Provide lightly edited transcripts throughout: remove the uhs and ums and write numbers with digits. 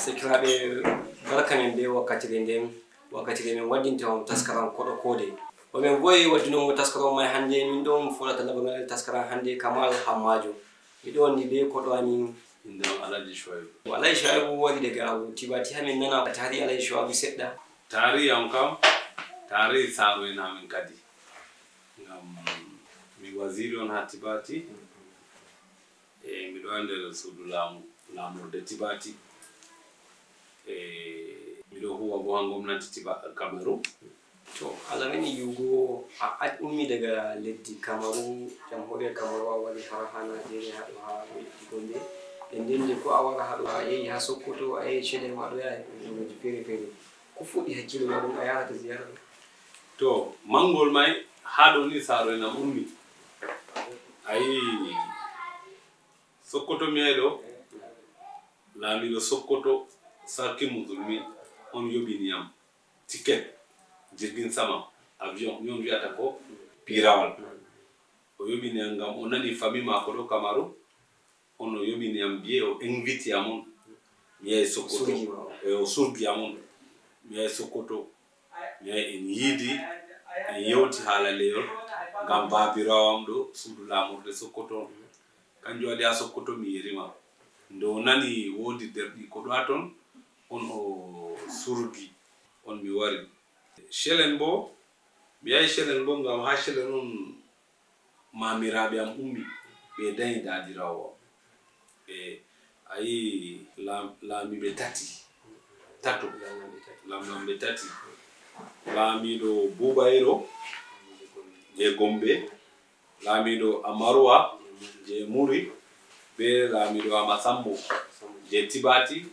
Sekiraɓe barka men be wakkatire nden wakkatire men waddinta taskaran koɗo kode o men boyi waddinomo taskaran mai hande min ɗon folata labangal taskaran hande Kamal Hammajo miɗo woni be koɗo amin indam Alhaji Shuaibu. Alhaji Shuaibu wari daga Tibati hamin nana tari Alhaji Shuaibu seɗɗa tari am kam tari saro en amin kadi ngam mi waziri on ha Tibati miɗo nder suudu lamurde Tibati miɗo huwa bo ha gomnati Cameroon. To Allah wani yugo a ummi daga leddi Cameroon jamhuriyar Cameroon a wari har ha Nigeria haɗo ha Gombe nden ko a wara haɗo a yehi ha Sokoto a yehi Chile ma ɗo yaha wurji fere ko fuɗɗi hakkilo ma ɗum a yarata ziyara ɗo? To mangol mai haɗo ni saro en am ummi ayi Sokoto mi yahi ɗo laamiɗo Sokoto Sarki Musulmi on yobini am ticket jirgin sama avion yon wi'ata ko pirawal o yobini am ngam o nani famille mako ɗo Cameroon on o yobini am biye o invite am on mi yahi Sokoto o surgi am on mi yahi Sokoto mi yahi en yiidi en yewti haala leyol ngam babirawo am ɗo suudu lamurde Sokoto kanjum waɗi ha Sokoto mi yerima nde o nani wodi derɗi ko ɗo ha ton on o surgi on mi wari Chelen bo mi yahi Chelen bo ngam ha Chelen on mamiraɓe am ummi ɓe dañi dadirawo ayi laamiɓe tato lamlamɓe tati laamiɗo Bubayero je Gombe laamiɗo Amarwa je Muri be laamiɗo Amasambo je Tibati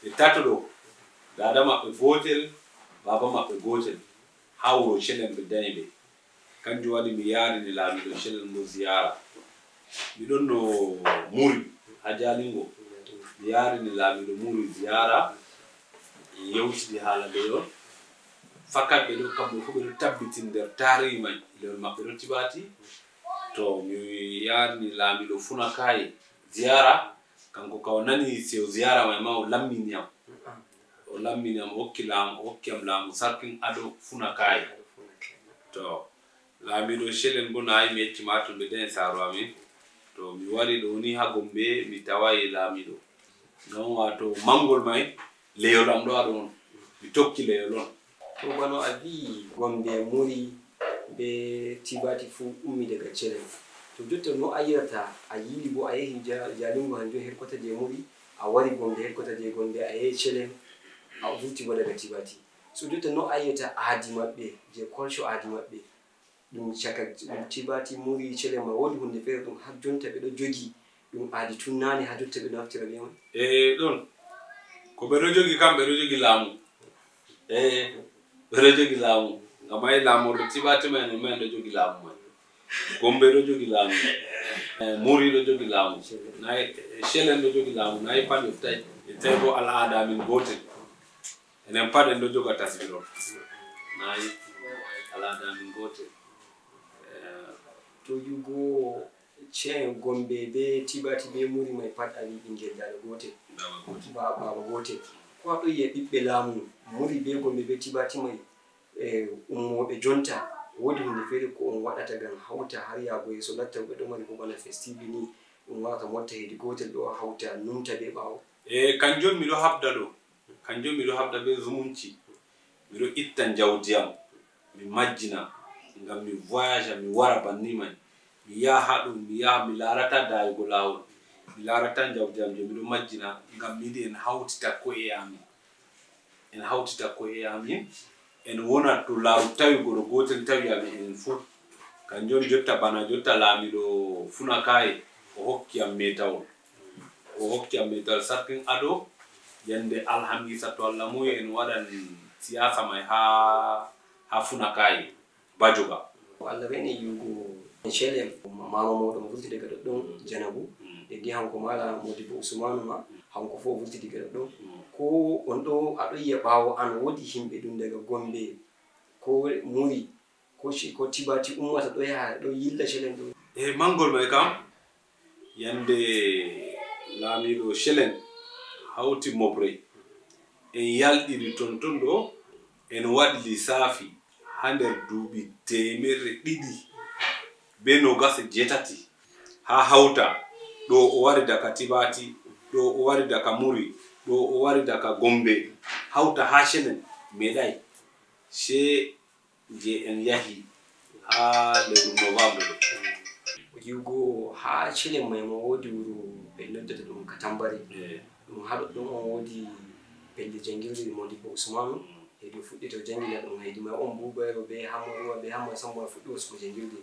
ɓe tato ɗo dada maɓɓe gotel baba maɓɓe gotel ha wuro Chelen ɓe dañi ɓe kanjum waɗi mi yarini laamiɗo Chelen mo ziyara miɗon no Muri ha Jalingo mi yarini laamiɗo Muri ziyara en yewtidi haala leyol fakatɓe ɗo kamɓe fu ɓeɗo tabbiti nder tarihi mai leyol maɓɓe ɗo Tibati to mi yarini laamiɗo Funakaye ziyara kanko ka o nani seyo ziyara mai ma o lammini am o hokki am laamu Sarkin Ado Funakaye to laamiɗo Chelen bo nayi mi yecci ma to ɓe dañi saro amin to mi wari ɗo ni ha Gombe mi tawayi laamiɗo non wato mangol mai leyol am ɗo aɗo on mi tokki leyol on. To bano a wi Gombe Muri be Tibati fu ummi daga Chelen to jotta no a yirata a yili bo a yehi Jalingo hanjo headquarter je Muri a wari Gombe headquarter je Gombe a yehi Chelen a vurti bo daga Tibati so jotta no a yirata aadi maɓɓe je culture aadi maɓɓe ɗum caka Tibati Muri Chelen ma wodi hunde fere ɗum ha jonta ɓe ɗo jogi ɗum aadi tun nane ha jotta ɓe naftira be man ɗon ko ɓe ɗo jogi kam ɓe ɗo jogi laamu ɓe ɗo jogi laamu ngam ayi laamorde Tibati mai no men ɗo jogi laamu mai Gombe ɗo jogi laamu Muri ɗo jogi laamu nayi Chelen ɗo jogi laamu nayi pat yoftai e tawi bo al'ada amin gotel enen pat en ɗo joga tasbirol nayi al'ada amin gotel to yugo Gombe be Tibati be Muri mai pat a wi ɓingel dada gotel baba gotel ko aɗo yi'a ɓiɓɓe laamu Muri be Gombe be Tibati mai ummoɓe jonta wodi hunde fere ko on waɗata ngam hauta har yago yeso latta ɓe ɗo mari ko bana festivi ni ɗum wata motta hedi gotel ɗo hauta numta be ɓawo kanjum miɗo habda ɗo kanjum miɗo habda be zumunci miɗo itta jawdiyam mi majjina ngam mi voyage mi wara banni mai mi yaha ɗum mi yaha mi larata dayugo lawol mi larata jawdiyam je miɗo majjina ngam mi yiɗi en hautita ko'e amin en wona to laaru tawi goɗo gotel tawi amin en fu kanjum jotta bana jotta laamiɗo Funakaye o hokki am metawol Sarkin Ado yande alhamisa to Allah muyi en waɗan siyasa mai ha Funakaye Bajoga Allah wani yugo Chelen mama moɗon vurti daga ɗoɗɗon Janabu e di hanko mala Modibo Usmanu ma hanko fo vurti daga ɗoɗɗon ko on ɗo aɗo yi'a ɓawo an wodi himɓe ɗum daga Gombe ko Muri ko Tibati ummata ɗo yaha ɗo yilla Chelen ɗo mangol mai kam yande laamiɗo Chelen hauti mobre en yalɗiri ton ɗo en waɗi lissafi ha nder duuɓi 227 ha hawta ɗo o wari daga Tibati, ɗo o wari daga Muri, ɗo o wari daga Gombe, hawta ha Shenen meɗai se je en yahi ha lewru Novembre ɗo. Yugo ha Shenen mai mo wodi wuro ɓe noddata ɗum Katambari, ɗum ha ɗoɗɗon on wodi pelle jangirde Modibo Usmanu hedi fuɗɗi to jangina ɗum hedi mai on Bubayro be Hamma be Hamma Samba fuɗɗi wasu jangirde.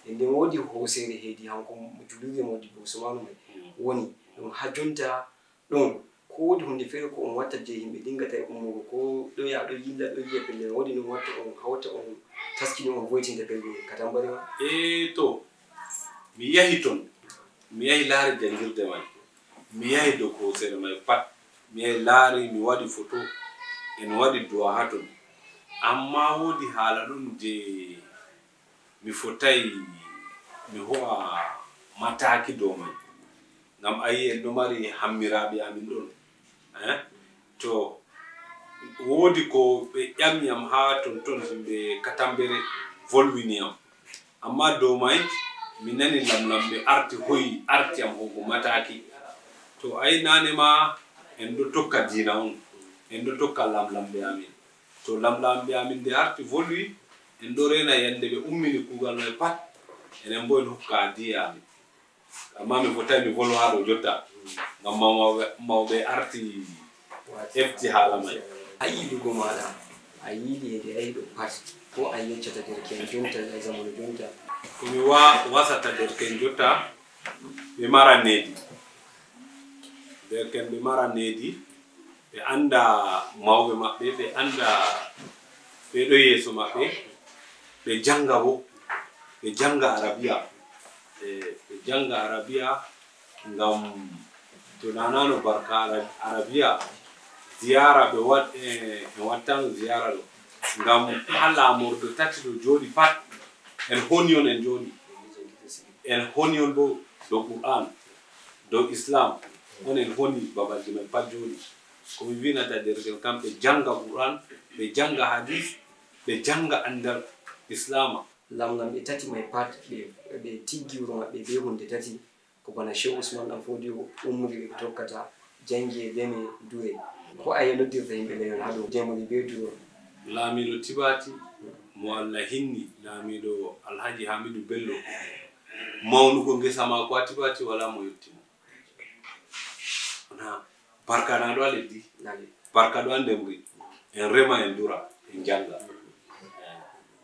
Nden wodi hosere hedi hanko julurde Modibo Usmanu mai woni ɗum ha jonta ɗon ko wodi hunde fere ko on watta je himɓe dingata e ummugo ko ɗo ya ɗo yilla ɗo yiya pelle wodi ɗum watta on hawta on taskini on voitinta pelle Katambari ma. To mi yahi ton, mi yahi laari jangirde mai, mi yahi dow hosere mai pat, mi yahi laari, mi waɗi photo, en waɗi du'a ha ton, amma wodi haala ɗon je mi fotai mi ho'a mataki dow mai ngam ayi en ɗo mari hammiraɓe amin ɗon to wodi ko ɓe ƴami am ha ton himɓe Katambere volwini am, amma dow mai mi nani lamlamɓe arti am hogo mataki. To ayi nane ma en ɗo tokka diina on, en ɗo tokka lamlamɓe amin, to lamlamɓe amin nde arti volwi en ɗo rena yande ɓe ummini kugal mai pat enen bo en hokka adiya amin, amma mi fotai mi volwa ha ɗo jotta ngam mawɓe arti hefti haala mai. Ha yiɗugo maɗa a yiɗi hede ayi ɗo pat ko a yeccata derke'en jonta e zamanu jonta? Komi wasata derke'en jotta ɓe mara nedi, derke'en ɓe mara nedi, ɓe anda mawɓe maɓɓe, ɓe anda ɓe ɗo yeeso maɓɓe, ɓe janga bo, ɓe janga Arabiya, ɓe janga Arabiya ngam to nanano barka Arabiya ziyara ɓe wattano ziyara ɗo ngam ha lamorɗo tati ɗo joɗi pat en honi on en joɗi, en honi on bo dow Qur'an, dow Islam on en honi babalji men pat joɗi. Komi winata derke'en kam ɓe janga Qur'an, ɓe janga hadith, ɓe janga andal Islama. Lamlamɓe tati mai pat ɓe tiggi wuro maɓɓe be hunde tati ko bana Shehu Usman Dan Fodio ummuri ɓe tokkata jangi e deme dure. Ko a noddirta himɓe leyon ha dow demori be duro? Lamiɗo Tibati mo Allah hinni, lamiɗo Alhaji Hamidou Bello, mawnugo ngesa mako ha Tibati wala mo yettimo. Barka na ɗo ha leddi, barka ɗo ha ndemri, en rema en dura en janga.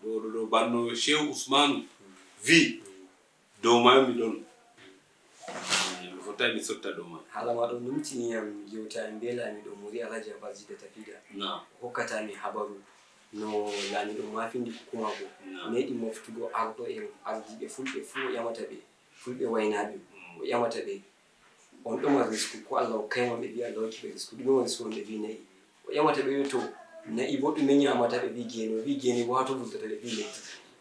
Ɗo banno Shehu Usmanu vi dow mai mi ɗon, mi fotai mi sotta dow mai. Hala ma ɗo numtini yam yewtare be lamiɗo Muri Alhaji Abbas Jida Tafida hokkatami habaru no lamiɗo mafindi hukumako meɗi moftugo arɗo en ardiɓe fulɓe fu o ƴamata ɓe, fulɓe waynaɓe o ƴamata ɓe on ɗo mari risku ko Allah hokkayma ɓe wi Allah hokki ɓe risku, ɗume woni risku on? Ɓe wi na'i. O ƴamata ɓe to na'i bo ɗume ñamata? Ɓe wi gene. O wi gene bo ha to vurtata? Ɓe wi leddi.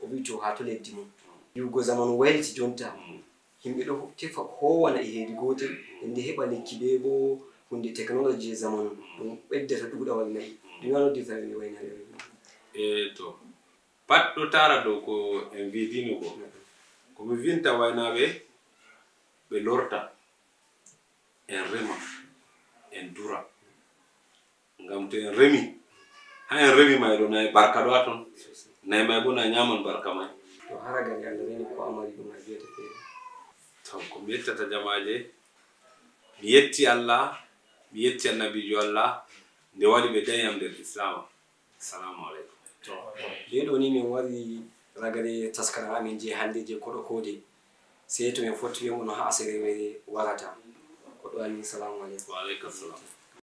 O wi to ha to leddi mum. Yi'ugo zamanu wayliti jonta, himɓe ɗo tefa howana e hedi gotel ende heɓa lekki be bo hunde technology je zamanu ɗum ɓeddata ɗuɗawal na'i. Ɗume noddirta ɓe waynaɓe? To pat ɗo tara dow ko en vidino go, komi vinta waynaɓe ɓe lorta en rema en dura, ngam to en remi ha en remi mai ɗo nayi barka ɗo ha ton, nayi mai bo na nyaman barka mai. To haragani Allah reni ko amari ɗum a wiyata fere? To komi yettata jamaje, mi yetti Allah, mi yetti annabijo Allah nde waɗi ɓe dañi nder Islam. Assalamu alaikum. To nde ɗo ni min wari ragare taskara amin je hande je koɗo kode, sai to min fotti wemo no ha asere mere warata. Koɗo amin, salamu alaikum. Wa alaikum salam.